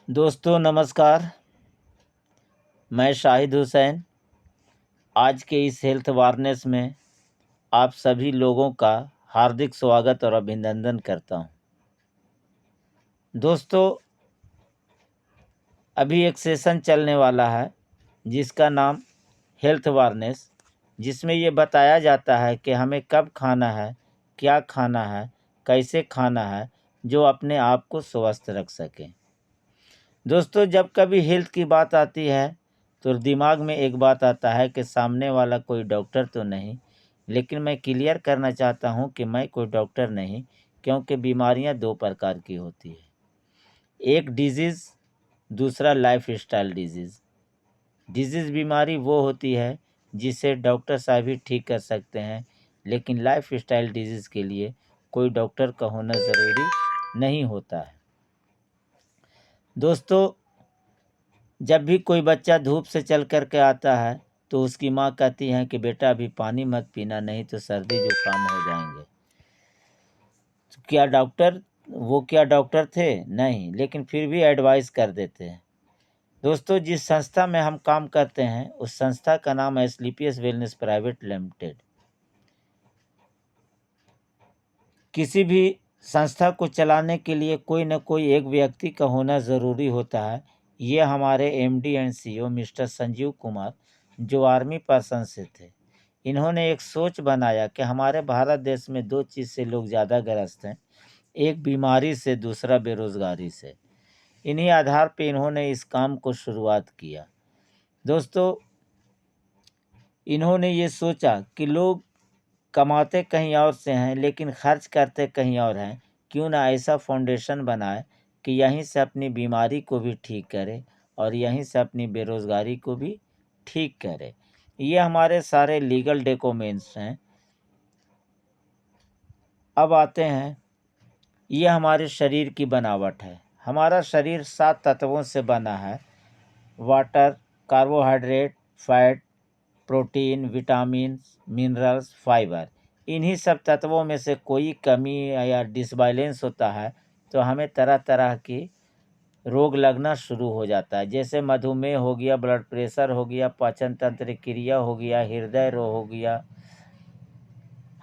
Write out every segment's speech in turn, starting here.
दोस्तों नमस्कार। मैं शाहिद हुसैन आज के इस हेल्थ अवेयरनेस में आप सभी लोगों का हार्दिक स्वागत और अभिनंदन करता हूं। दोस्तों अभी एक सेशन चलने वाला है जिसका नाम हेल्थ अवेयरनेस, जिसमें ये बताया जाता है कि हमें कब खाना है, क्या खाना है, कैसे खाना है, जो अपने आप को स्वस्थ रख सकें। दोस्तों जब कभी हेल्थ की बात आती है तो दिमाग में एक बात आता है कि सामने वाला कोई डॉक्टर तो नहीं, लेकिन मैं क्लियर करना चाहता हूं कि मैं कोई डॉक्टर नहीं, क्योंकि बीमारियां दो प्रकार की होती है। एक डिजीज़, दूसरा लाइफ स्टाइल डिजीज़। डिजीज़ बीमारी वो होती है जिसे डॉक्टर साहब ही ठीक कर सकते हैं, लेकिन लाइफ स्टाइल डिजीज़ के लिए कोई डॉक्टर का होना ज़रूरी नहीं होता है। दोस्तों जब भी कोई बच्चा धूप से चल कर के आता है तो उसकी माँ कहती है कि बेटा अभी पानी मत पीना, नहीं तो सर्दी जुकाम हो जाएंगे। तो क्या डॉक्टर थे? नहीं, लेकिन फिर भी एडवाइस कर देते हैं। दोस्तों जिस संस्था में हम काम करते हैं उस संस्था का नाम है एस्क्लेपियस वेलनेस प्राइवेट लिमिटेड। किसी भी संस्था को चलाने के लिए कोई न कोई एक व्यक्ति का होना ज़रूरी होता है। ये हमारे MD and CEO mister Sanjeev Kumar, जो आर्मी पर्सन से थे, इन्होंने एक सोच बनाया कि हमारे भारत देश में दो चीज़ से लोग ज़्यादा ग्रस्त हैं, एक बीमारी से, दूसरा बेरोज़गारी से। इन्हीं आधार पे इन्होंने इस काम को शुरुआत किया। दोस्तों इन्होंने ये सोचा कि लोग कमाते कहीं और से हैं लेकिन खर्च करते कहीं और हैं, क्यों ना ऐसा फाउंडेशन बनाए कि यहीं से अपनी बीमारी को भी ठीक करे और यहीं से अपनी बेरोज़गारी को भी ठीक करे। ये हमारे सारे लीगल डॉक्यूमेंट्स हैं। अब आते हैं, ये हमारे शरीर की बनावट है। हमारा शरीर 7 तत्वों से बना है: water, carbohydrate, fat, protein, vitamin, minerals, fibre. इन्हीं सब तत्वों में से कोई कमी या डिसबैलेंस होता है तो हमें तरह तरह की रोग लगना शुरू हो जाता है। जैसे मधुमेह हो गया, ब्लड प्रेशर हो गया, पाचन तंत्र क्रिया हो गया, हृदय रोग हो गया,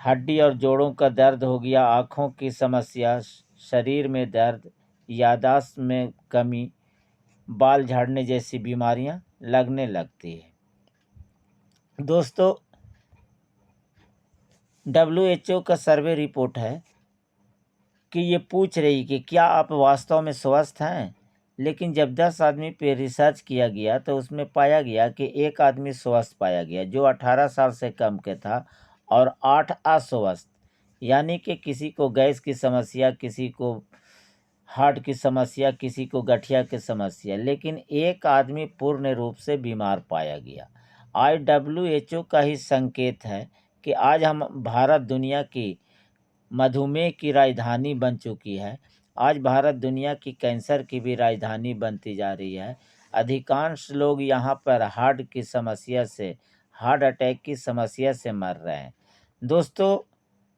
हड्डी और जोड़ों का दर्द हो गया, आँखों की समस्या, शरीर में दर्द, याददाश्त में कमी, बाल झड़ने जैसी बीमारियां लगने लगती है। दोस्तों WHO का सर्वे रिपोर्ट है कि ये पूछ रही कि क्या आप वास्तव में स्वस्थ हैं, लेकिन जब 10 आदमी पे रिसर्च किया गया तो उसमें पाया गया कि एक आदमी स्वस्थ पाया गया जो 18 साल से कम के था, और 8 अस्वस्थ। यानी कि किसी को गैस की समस्या, किसी को हार्ट की समस्या, किसी को गठिया की समस्या, लेकिन एक आदमी पूर्ण रूप से बीमार पाया गया। आज WHO का ही संकेत है कि आज हम भारत दुनिया की मधुमेह की राजधानी बन चुकी है। आज भारत दुनिया की कैंसर की भी राजधानी बनती जा रही है। अधिकांश लोग यहाँ पर हार्ट अटैक की समस्या से मर रहे हैं। दोस्तों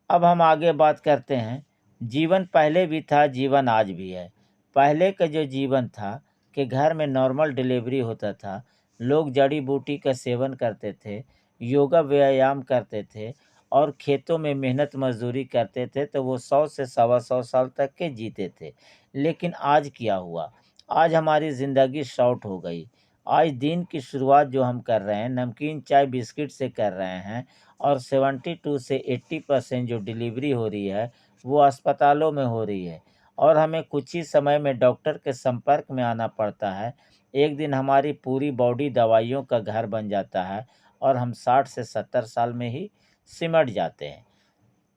अब हम आगे बात करते हैं। जीवन पहले भी था, जीवन आज भी है। पहले का जो जीवन था कि घर में नॉर्मल डिलीवरी होता था, लोग जड़ी बूटी का सेवन करते थे, योगा व्यायाम करते थे और खेतों में मेहनत मजदूरी करते थे, तो वो 100 से सवा 100 साल तक के जीते थे। लेकिन आज क्या हुआ? आज हमारी ज़िंदगी शॉर्ट हो गई। आज दिन की शुरुआत जो हम कर रहे हैं नमकीन चाय बिस्किट से कर रहे हैं, और 72 से 80% जो डिलीवरी हो रही है वो अस्पतालों में हो रही है, और हमें कुछ ही समय में डॉक्टर के संपर्क में आना पड़ता है। एक दिन हमारी पूरी बॉडी दवाइयों का घर बन जाता है और हम 60 से 70 साल में ही सिमट जाते हैं।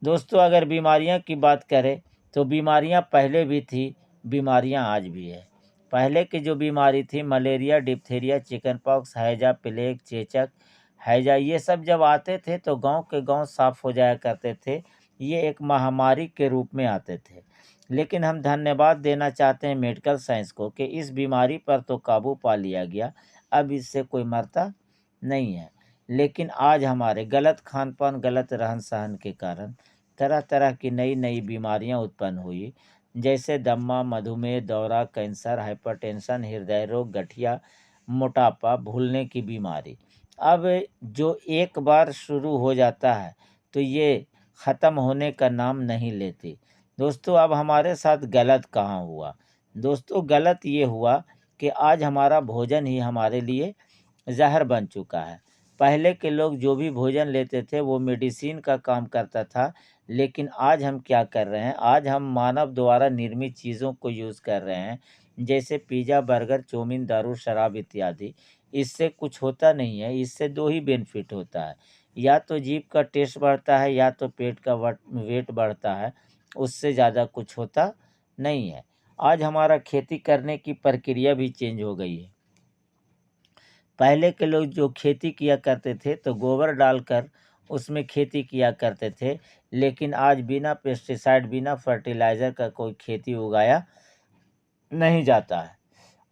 दोस्तों अगर बीमारियां की बात करें तो बीमारियां पहले भी थी, बीमारियां आज भी है। पहले की जो बीमारी थी मलेरिया, डिप्थीरिया, चिकनपॉक्स, हैजा, प्लेग, चेचक, हैजा, ये सब जब आते थे तो गांव के गांव साफ हो जाया करते थे। ये एक महामारी के रूप में आते थे। लेकिन हम धन्यवाद देना चाहते हैं मेडिकल साइंस को कि इस बीमारी पर तो काबू पा लिया गया, अब इससे कोई मरता नहीं है। लेकिन आज हमारे गलत खान पान, गलत रहन सहन के कारण तरह तरह की नई नई बीमारियां उत्पन्न हुई। जैसे दमा, मधुमेह, दौरा, कैंसर, हाइपरटेंशन, हृदय रोग, गठिया, मोटापा, भूलने की बीमारी। अब जो एक बार शुरू हो जाता है तो ये ख़त्म होने का नाम नहीं लेती। दोस्तों, अब हमारे साथ गलत कहाँ हुआ? दोस्तों, गलत ये हुआ कि आज हमारा भोजन ही हमारे लिए ज़हर बन चुका है। पहले के लोग जो भी भोजन लेते थे वो मेडिसिन का काम करता था, लेकिन आज हम क्या कर रहे हैं? आज हम मानव द्वारा निर्मित चीज़ों को यूज़ कर रहे हैं, जैसे पिज़्ज़ा, बर्गर, चाउमीन, दारू, शराब इत्यादि। इससे कुछ होता नहीं है, इससे 2 ही बेनिफिट होता है, या तो जीभ का टेस्ट बढ़ता है या तो पेट का वेट बढ़ता है, उससे ज़्यादा कुछ होता नहीं है। आज हमारा खेती करने की प्रक्रिया भी चेंज हो गई है। पहले के लोग जो खेती किया करते थे तो गोबर डालकर उसमें खेती किया करते थे, लेकिन आज बिना पेस्टिसाइड, बिना फर्टिलाइज़र का कोई खेती उगाया नहीं जाता है।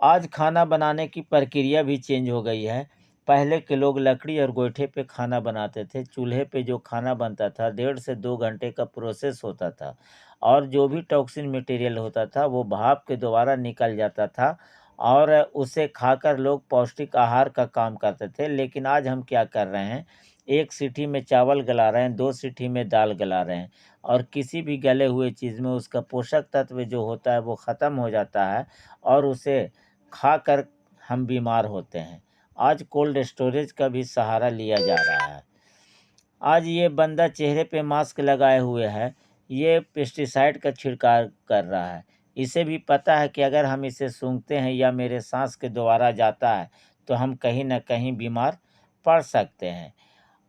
आज खाना बनाने की प्रक्रिया भी चेंज हो गई है। पहले के लोग लकड़ी और गोईठे पे खाना बनाते थे। चूल्हे पे जो खाना बनता था 1.5 से 2 घंटे का प्रोसेस होता था, और जो भी टॉक्सिन मटेरियल होता था वो भाप के द्वारा निकल जाता था, और उसे खाकर लोग पौष्टिक आहार का काम करते थे। लेकिन आज हम क्या कर रहे हैं? 1 सीटी में चावल गला रहे हैं, 2 सीटी में दाल गला रहे हैं, और किसी भी गले हुए चीज़ में उसका पोषक तत्व जो होता है वो ख़त्म हो जाता है, और उसे खाकर हम बीमार होते हैं। आज कोल्ड स्टोरेज का भी सहारा लिया जा रहा है। आज ये बंदा चेहरे पे मास्क लगाए हुए है, ये पेस्टिसाइड का छिड़काव कर रहा है। इसे भी पता है कि अगर हम इसे सूंघते हैं या मेरे सांस के द्वारा जाता है तो हम कहीं न कहीं बीमार पड़ सकते हैं।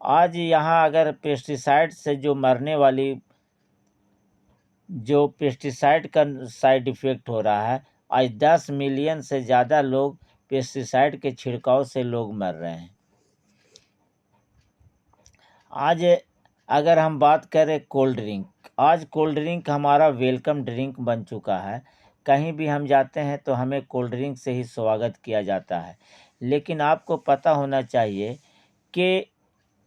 आज यहाँ अगर पेस्टिसाइड से जो पेस्टिसाइड का साइड इफ़ेक्ट हो रहा है, आज 10 मिलियन से ज़्यादा लोग पेस्टिसाइड के छिड़काव से लोग मर रहे हैं। आज अगर हम बात करें कोल्ड ड्रिंक, आज कोल्ड ड्रिंक हमारा वेलकम ड्रिंक बन चुका है। कहीं भी हम जाते हैं तो हमें कोल्ड ड्रिंक से ही स्वागत किया जाता है। लेकिन आपको पता होना चाहिए कि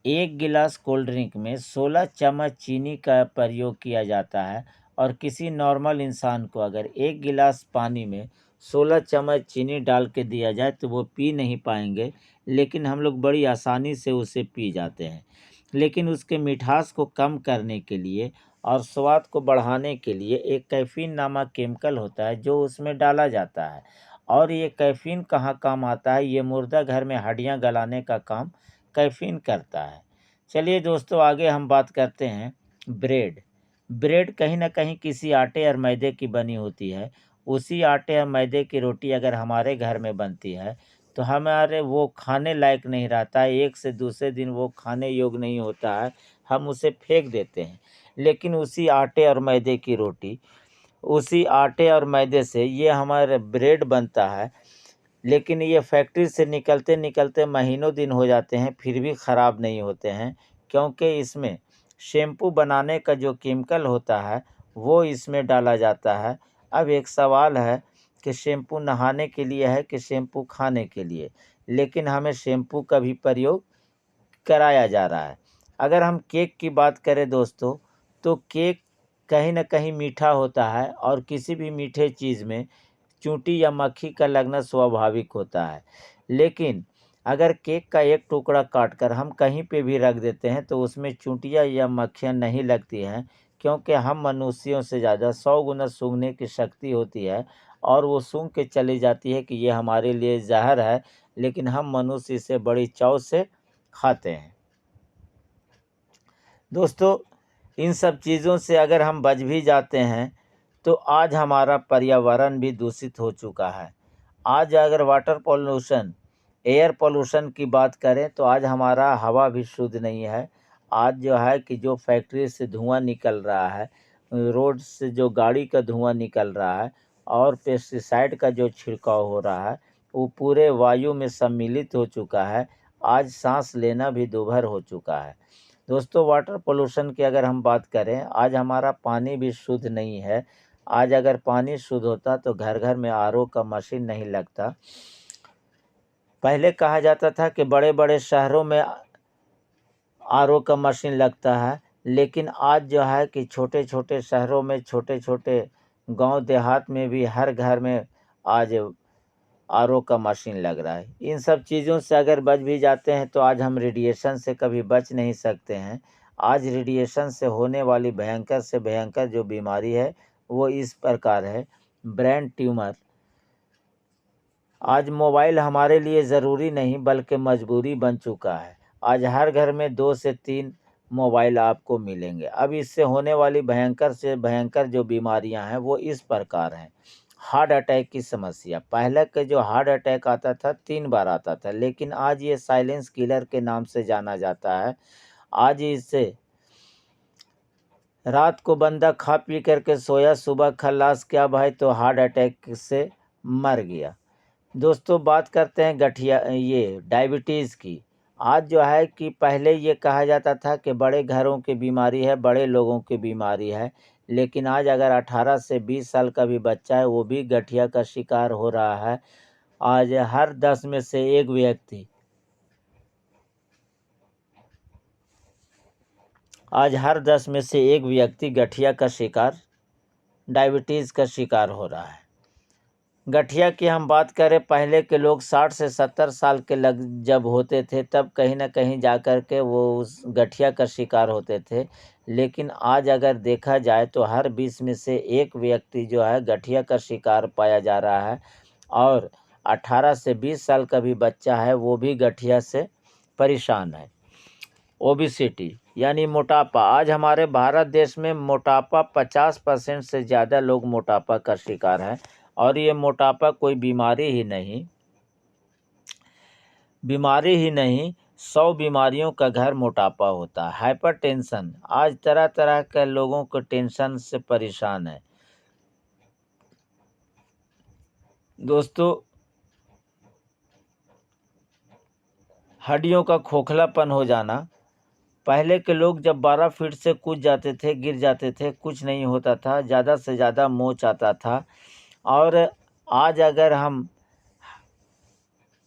1 गिलास कोल्ड ड्रिंक में 16 चम्मच चीनी का प्रयोग किया जाता है, और किसी नॉर्मल इंसान को अगर 1 गिलास पानी में 16 चम्मच चीनी डाल के दिया जाए तो वो पी नहीं पाएँगे, लेकिन हम लोग बड़ी आसानी से उसे पी जाते हैं। लेकिन उसके मिठास को कम करने के लिए और स्वाद को बढ़ाने के लिए एक कैफ़ीन नामक केमिकल होता है जो उसमें डाला जाता है, और ये कैफ़ीन कहाँ काम आता है? ये मुर्दा घर में हड्डियाँ गलाने का काम कैफ़ीन करता है। चलिए दोस्तों, आगे हम बात करते हैं ब्रेड। ब्रेड कहीं न कहीं किसी आटे और मैदे की बनी होती है। उसी आटे और मैदे की रोटी अगर हमारे घर में बनती है तो हमारे वो खाने लायक नहीं रहता है, 1 से दूसरे दिन वो खाने योग्य नहीं होता है, हम उसे फेंक देते हैं। लेकिन उसी आटे और मैदे की रोटी, उसी आटे और मैदे से ये हमारे ब्रेड बनता है, लेकिन ये फैक्ट्री से निकलते-निकलते महीनों दिन हो जाते हैं, फिर भी ख़राब नहीं होते हैं, क्योंकि इसमें शैम्पू बनाने का जो केमिकल होता है, वो इसमें डाला जाता है। अब एक सवाल है कि शैम्पू नहाने के लिए है कि शैम्पू खाने के लिए? लेकिन हमें शैम्पू का भी प्रयोग कराया जा रहा है। अगर हम केक की बात करें दोस्तों, तो केक कहीं न कहीं मीठा होता है, और किसी भी मीठे चीज़ में चूंटी या मक्खी का लगना स्वाभाविक होता है। लेकिन अगर केक का एक टुकड़ा काटकर हम कहीं पे भी रख देते हैं तो उसमें चूंटियाँ या मक्खियाँ नहीं लगती हैं, क्योंकि हम मनुष्यों से ज़्यादा 100 गुना सूंघने की शक्ति होती है, और वो सूंघ के चली जाती है कि ये हमारे लिए ज़हर है, लेकिन हम मनुष्य इसे बड़ी चाव से खाते हैं। दोस्तों, इन सब चीज़ों से अगर हम बच भी जाते हैं तो आज हमारा पर्यावरण भी दूषित हो चुका है। आज अगर वाटर पॉल्यूशन, एयर पॉल्यूशन की बात करें तो आज हमारा हवा भी शुद्ध नहीं है। आज जो है कि जो फैक्ट्री से धुआँ निकल रहा है, रोड से जो गाड़ी का धुआँ निकल रहा है, और पेस्टिसाइड का जो छिड़काव हो रहा है, वो पूरे वायु में सम्मिलित हो चुका है। आज साँस लेना भी दूभर हो चुका है। दोस्तों, वाटर पोल्यूशन की अगर हम बात करें, आज हमारा पानी भी शुद्ध नहीं है। आज अगर पानी शुद्ध होता तो घर-घर में आरओ का मशीन नहीं लगता। पहले कहा जाता था कि बड़े-बड़े शहरों में आरओ का मशीन लगता है, लेकिन आज जो है कि छोटे-छोटे शहरों में छोटे-छोटे गांव देहात में भी हर घर में आज आरओ का मशीन लग रहा है। इन सब चीज़ों से अगर बच भी जाते हैं तो आज हम रेडिएशन से कभी बच नहीं सकते हैं। आज रेडिएशन से होने वाली भयंकर से भयंकर जो बीमारी है वो इस प्रकार है, ब्रेन ट्यूमर। आज मोबाइल हमारे लिए ज़रूरी नहीं बल्कि मजबूरी बन चुका है। आज हर घर में 2 से 3 मोबाइल आपको मिलेंगे। अब इससे होने वाली भयंकर से भयंकर जो बीमारियां हैं वो इस प्रकार हैं। हार्ट अटैक की समस्या, पहले के जो हार्ट अटैक आता था 3 बार आता था, लेकिन आज ये साइलेंस किलर के नाम से जाना जाता है। आज इससे रात को बंदा खा पी करके सोया, सुबह खल्लास क्या भाई तो हार्ट अटैक से मर गया। दोस्तों बात करते हैं गठिया ये डायबिटीज़ की। आज जो है कि पहले ये कहा जाता था कि बड़े घरों की बीमारी है, बड़े लोगों की बीमारी है, लेकिन आज अगर 18 से 20 साल का भी बच्चा है वो भी गठिया का शिकार हो रहा है। आज हर 10 में से एक व्यक्ति गठिया का शिकार, डायबिटीज़ का शिकार हो रहा है। गठिया की हम बात करें, पहले के लोग 60 से 70 साल के जब होते थे तब कहीं ना कहीं जा कर के वो उस गठिया का शिकार होते थे, लेकिन आज अगर देखा जाए तो हर 20 में से एक व्यक्ति जो है गठिया का शिकार पाया जा रहा है। और 18 से 20 साल का भी बच्चा है वो भी गठिया से परेशान है। ओबिसिटी यानी मोटापा, आज हमारे भारत देश में मोटापा 50% से ज़्यादा लोग मोटापा का शिकार हैं। और ये मोटापा कोई बीमारी ही नहीं, 100 बीमारियों का घर मोटापा होता है। हाइपरटेंशन, आज तरह तरह के लोगों को टेंशन से परेशान है। दोस्तों हड्डियों का खोखलापन हो जाना, पहले के लोग जब 12 फीट से कूद जाते थे, गिर जाते थे, कुछ नहीं होता था, ज़्यादा से ज़्यादा मोच आता था। और आज अगर हम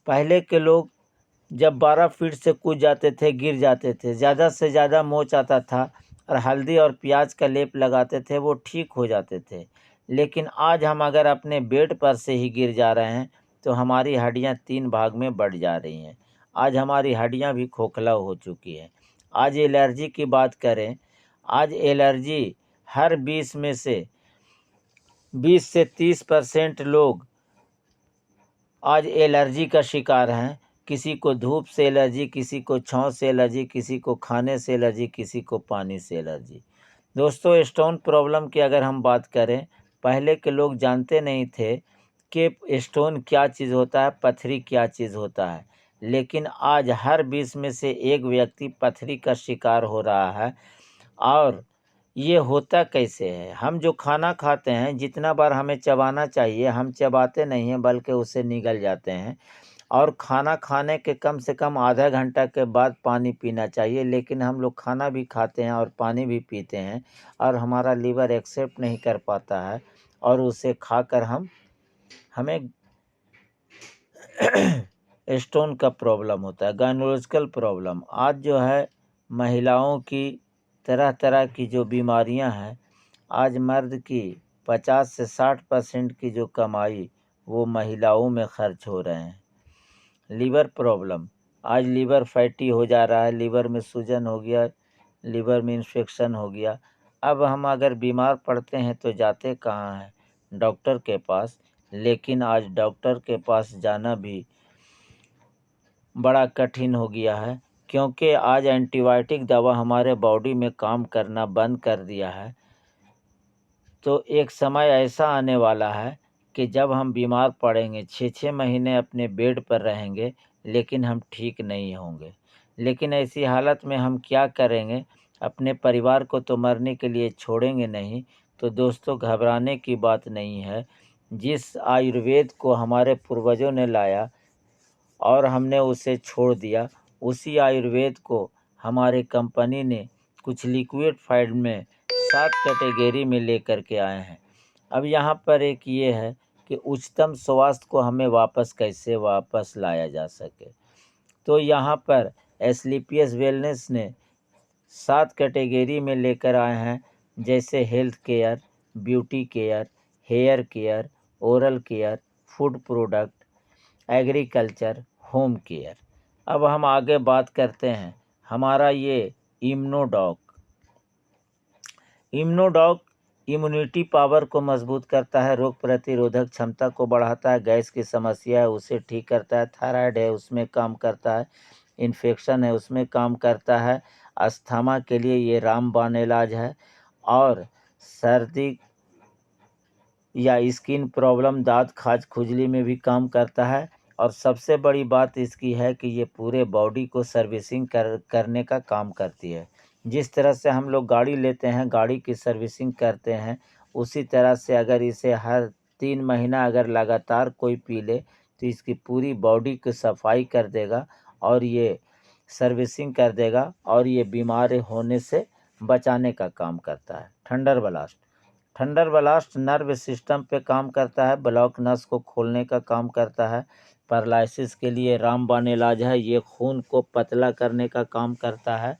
पहले के लोग जब 12 फीट से कूद जाते थे, गिर जाते थे, ज़्यादा से ज़्यादा मोच आता था और हल्दी और प्याज का लेप लगाते थे, वो ठीक हो जाते थे। लेकिन आज हम अगर अपने बेड पर से ही गिर जा रहे हैं तो हमारी हड्डियां 3 भाग में बढ़ जा रही हैं। आज हमारी हड्डियां भी खोखला हो चुकी हैं। आज एलर्जी की बात करें, आज एलर्जी हर 20 में से 20 से 30% लोग आज एलर्जी का शिकार हैं। किसी को धूप से एलर्जी, किसी को छाँव से एलर्जी, किसी को खाने से एलर्जी, किसी को पानी से एलर्जी। दोस्तों स्टोन प्रॉब्लम की अगर हम बात करें, पहले के लोग जानते नहीं थे कि स्टोन क्या चीज़ होता है, पत्थरी क्या चीज़ होता है, लेकिन आज हर 20 में से एक व्यक्ति पत्थरी का शिकार हो रहा है। और ये होता कैसे है, हम जो खाना खाते हैं जितना बार हमें चबाना चाहिए हम चबाते नहीं हैं बल्कि उसे निगल जाते हैं। और खाना खाने के कम से कम आधा घंटा के बाद पानी पीना चाहिए, लेकिन हम लोग खाना भी खाते हैं और पानी भी पीते हैं और हमारा लीवर एक्सेप्ट नहीं कर पाता है और उसे खाकर हमें स्टोन का प्रॉब्लम होता है, गायनोलॉजिकल प्रॉब्लम। आज जो है महिलाओं की तरह तरह की जो बीमारियां हैं, आज मर्द की 50 से 60% की जो कमाई वो महिलाओं में खर्च हो रहे हैं। लीवर प्रॉब्लम, आज लीवर फैटी हो जा रहा है, लीवर में सूजन हो गया, लीवर में इन्फेक्शन हो गया। अब हम अगर बीमार पड़ते हैं तो जाते कहाँ हैं, डॉक्टर के पास। लेकिन आज डॉक्टर के पास जाना भी बड़ा कठिन हो गया है, क्योंकि आज एंटीबायोटिक दवा हमारे बॉडी में काम करना बंद कर दिया है। तो एक समय ऐसा आने वाला है कि जब हम बीमार पड़ेंगे, 6-6 महीने अपने बेड पर रहेंगे लेकिन हम ठीक नहीं होंगे। लेकिन ऐसी हालत में हम क्या करेंगे, अपने परिवार को तो मरने के लिए छोड़ेंगे नहीं। तो दोस्तों घबराने की बात नहीं है। जिस आयुर्वेद को हमारे पूर्वजों ने लाया और हमने उसे छोड़ दिया, उसी आयुर्वेद को हमारे कंपनी ने कुछ लिक्विड फॉर्म में 7 कैटेगरी में लेकर के आए हैं। अब यहाँ पर एक ये है कि उच्चतम स्वास्थ्य को हमें कैसे वापस लाया जा सके। तो यहाँ पर एस्क्लेपियस वेलनेस ने 7 कैटेगरी में लेकर आए हैं, जैसे health care, beauty care, hair care, oral care, food product, agriculture, home care. अब हम आगे बात करते हैं हमारा ये इम्यूनोडॉक। इम्यूनोडॉक इम्यूनिटी पावर को मजबूत करता है, रोग प्रतिरोधक क्षमता को बढ़ाता है, गैस की समस्या है उसे ठीक करता है, थायराइड है उसमें काम करता है, इन्फेक्शन है उसमें काम करता है, अस्थमा के लिए ये रामबाण इलाज है, और सर्दी या स्किन प्रॉब्लम, दांत खाज खुजली में भी काम करता है। और सबसे बड़ी बात इसकी है कि ये पूरे बॉडी को सर्विसिंग करने का काम करती है। जिस तरह से हम लोग गाड़ी लेते हैं, गाड़ी की सर्विसिंग करते हैं, उसी तरह से अगर इसे हर 3 महीना अगर लगातार कोई पी ले तो इसकी पूरी बॉडी की सफाई कर देगा और ये सर्विसिंग कर देगा और ये बीमार होने से बचाने का काम करता है। Thunder blast. Thunder blast nerve system पे काम करता है, ब्लॉक नस को खोलने का काम करता है, पैरालिसिस के लिए रामबाण इलाज है, ये खून को पतला करने का काम करता है,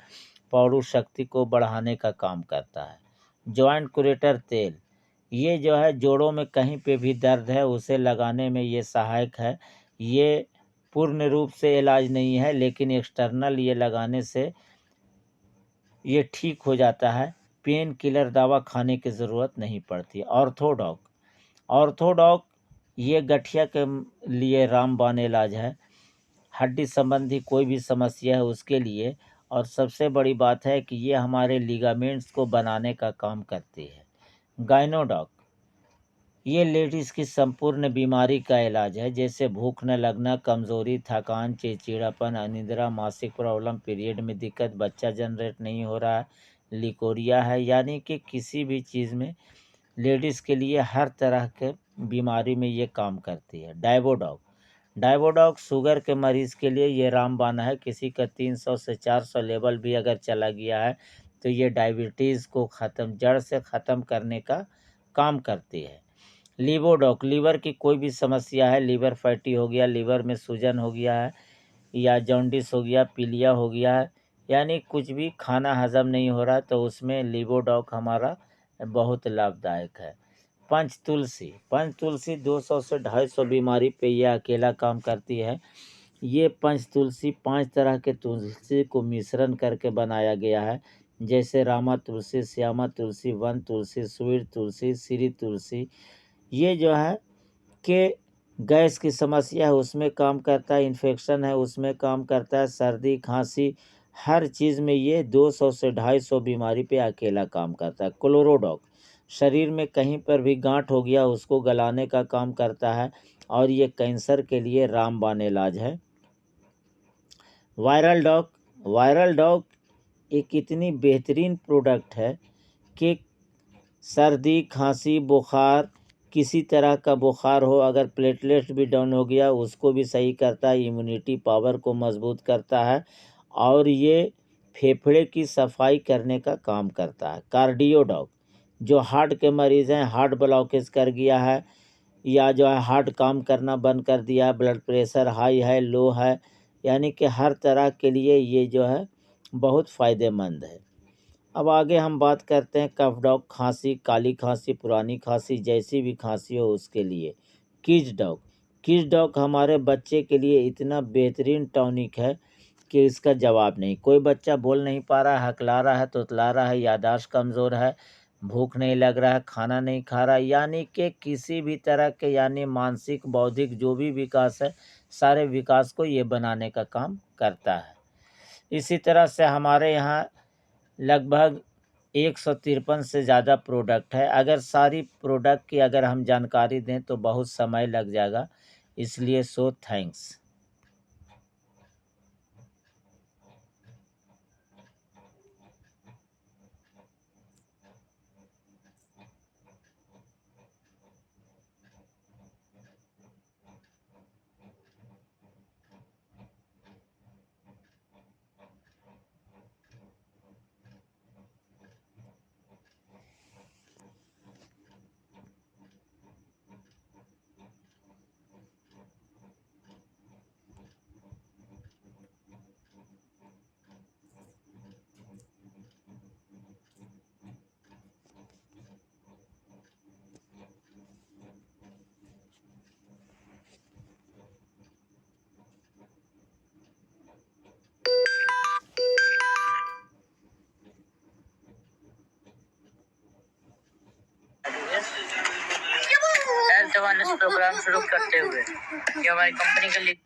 पौरुष शक्ति को बढ़ाने का काम करता है। जॉइंट कुरेटर तेल, ये जो है जोड़ों में कहीं पे भी दर्द है उसे लगाने में ये सहायक है। ये पूर्ण रूप से इलाज नहीं है, लेकिन एक्सटर्नल ये लगाने से ये ठीक हो जाता है। पेन किलर दवा खाने की ज़रूरत नहीं पड़ती। ऑर्थोडॉक। ऑर्थोडॉक ये गठिया के लिए रामबाण इलाज है, हड्डी संबंधी कोई भी समस्या है उसके लिए। और सबसे बड़ी बात है कि ये हमारे लिगामेंट्स को बनाने का काम करती है। गाइनोडॉक, ये लेडीज़ की संपूर्ण बीमारी का इलाज है, जैसे भूख न लगना, कमज़ोरी, थकान, चिड़चिड़ापन, अनिद्रा, मासिक प्रॉब्लम, पीरियड में दिक्कत, बच्चा जनरेट नहीं हो रहा है, लिकोरिया है, यानी कि किसी भी चीज़ में लेडीज़ के लिए हर तरह के बीमारी में ये काम करती है। डायबोडॉक। डायबोडॉक शुगर के मरीज़ के लिए ये रामबाण है। किसी का 300 से 400 लेवल भी अगर चला गया है तो ये डायबिटीज़ को जड़ से ख़त्म करने का काम करती है। लीवोडॉक, लीवर की कोई भी समस्या है, लीवर फैटी हो गया, लीवर में सूजन हो गया है, या जॉन्डिस हो गया, पीलिया हो गया है, यानी कुछ भी खाना हजम नहीं हो रहा, तो उसमें लीवोडॉक हमारा बहुत लाभदायक है। पंचतुलसी। पंचतुलसी 200 से 250 बीमारी पे यह अकेला काम करती है। ये पंचतुलसी 5 तरह के तुलसी को मिश्रण करके बनाया गया है, जैसे रामा तुलसी, श्यामा तुलसी, वन तुलसी, सुवीर तुलसी, श्री तुलसी। ये जो है कि गैस की समस्या है उसमें काम करता है, इन्फेक्शन है उसमें काम करता है, सर्दी खांसी हर चीज़ में ये 200 से 250 बीमारी पे अकेला काम करता है। क्लोरोडॉक, शरीर में कहीं पर भी गांठ हो गया उसको गलाने का काम करता है और ये कैंसर के लिए रामबाण इलाज है। Viral dock. वायरल डॉक एक इतनी बेहतरीन प्रोडक्ट है कि सर्दी खांसी बुखार, किसी तरह का बुखार हो, अगर प्लेटलेट्स भी डाउन हो गया उसको भी सही करता है, इम्यूनिटी पावर को मजबूत करता है और ये फेफड़े की सफाई करने का काम करता है। कार्डियोडॉक, जो हार्ट के मरीज़ हैं, हार्ट ब्लॉकेज कर गया है या जो है हार्ट काम करना बंद कर दिया है, ब्लड प्रेशर हाई है लो है, यानी कि हर तरह के लिए ये जो है बहुत फ़ायदेमंद है। अब आगे हम बात करते हैं कफ डॉग, खांसी, काली खांसी, पुरानी खांसी, जैसी भी खांसी हो उसके लिए। Kids dog. किड्स डॉग हमारे बच्चे के लिए इतना बेहतरीन टॉनिक है कि इसका जवाब नहीं। कोई बच्चा बोल नहीं पा रहा है, हकला रहा है, तोतला रहा है, याददाश्त कमज़ोर है, भूख नहीं लग रहा है, खाना नहीं खा रहा, यानी कि किसी भी तरह के यानी मानसिक बौद्धिक जो भी विकास है सारे विकास को ये बनाने का काम करता है। इसी तरह से हमारे यहाँ लगभग 153 से ज़्यादा प्रोडक्ट है। अगर सारी प्रोडक्ट की अगर हम जानकारी दें तो बहुत समय लग जाएगा, इसलिए सो थैंक्स। अवेयरनेस प्रोग्राम शुरू करते हुए ये हमारी कंपनी के लिए